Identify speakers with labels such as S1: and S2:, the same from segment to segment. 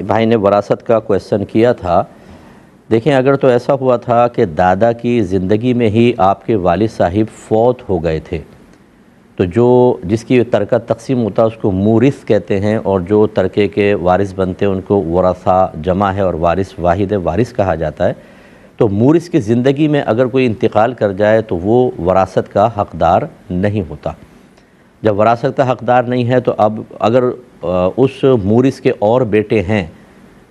S1: بھائی نے وراثت کا کویسچن کیا تھا۔ دیکھیں، اگر تو ایسا ہوا تھا کہ دادا کی زندگی میں ہی آپ کے والد صاحب فوت ہو گئے تھے، تو جس کی ترکہ تقسیم ہوتا ہے اس کو مورث کہتے ہیں، اور جو ترکے کے وارث بنتے ہیں ان کو ورثہ جمع ہے، اور وارث واحد وارث کہا جاتا ہے۔ تو مورث کی زندگی میں اگر کوئی انتقال کر جائے تو وہ وراثت کا حقدار نہیں ہوتا۔ جب وراثت کا حقدار نہیں ہے تو اب اگر اس مورث کے اور بیٹے ہیں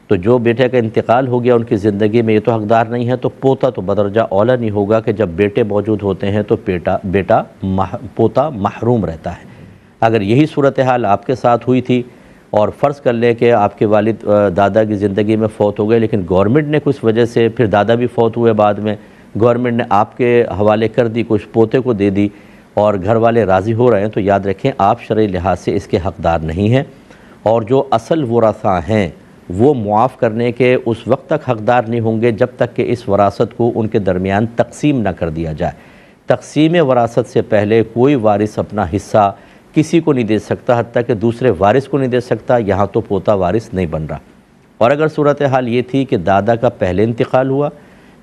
S1: تو جو بیٹے کا انتقال ہو گیا ان کی زندگی میں، یہ تو حقدار نہیں ہے، تو پوتا تو بدرجہ اولا نہیں ہوگا کہ جب بیٹے موجود ہوتے ہیں تو پوتا محروم رہتا ہے۔ اگر یہی صورتحال آپ کے ساتھ ہوئی تھی اور فرض کر لیں کہ آپ کے والد دادا کی زندگی میں فوت ہو گئے، لیکن گورنمنٹ نے کچھ وجہ سے، پھر دادا بھی فوت ہوئے، بعد میں گورنمنٹ نے آپ کے حوالے کر دی، کچھ پوتے کو دے دی، اور گھر والے راضی ہو رہے ہیں، تو یاد رکھیں آپ شرعی لحاظ سے اس کے حقدار نہیں ہیں، اور جو اصل ورثاء ہیں وہ معاف کرنے کے اس وقت تک حقدار نہیں ہوں گے جب تک کہ اس وراثت کو ان کے درمیان تقسیم نہ کر دیا جائے۔ تقسیم وراثت سے پہلے کوئی وارث اپنا حصہ کسی کو نہیں دے سکتا، حتیٰ کہ دوسرے وارث کو نہیں دے سکتا، یہاں تو پوتا وارث نہیں بن رہا۔ اور اگر صورتحال یہ تھی کہ دادا کا پہلے انتقال ہوا،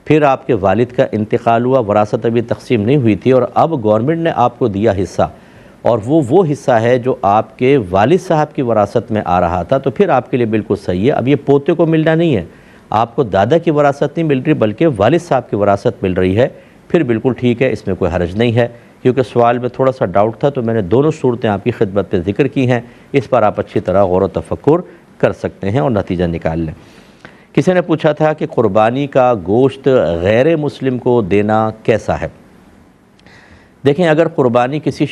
S1: پھر آپ کے والد کا انتقال ہوا، وراثت ابھی تقسیم نہیں ہوئی تھی، اور اب گورنمنٹ نے آپ کو دیا حصہ، اور وہ حصہ ہے جو آپ کے والد صاحب کی وراثت میں آ رہا تھا، تو پھر آپ کے لیے بالکل صحیح ہے۔ اب یہ پوتے کو ملنا نہیں ہے، آپ کو دادا کی وراثت نہیں مل رہی بلکہ والد صاحب کی وراثت مل رہی ہے، پھر بالکل ٹھیک ہے، اس میں کوئی حرج نہیں ہے۔ کیونکہ سوال میں تھوڑا سا ڈاؤٹ تھا تو میں نے دونوں صورتیں آپ کی خدمت میں ذکر کی ہیں، اس پر آپ اچھی طرح غور و تفکر کر سکتے ہیں اور نتیجہ نکال لیں۔ کسی نے پوچھا تھا کہ قربانی کا گوشت غیر مسلم کو دینا کیسا ہے؟ دیکھیں، اگر قربانی کسی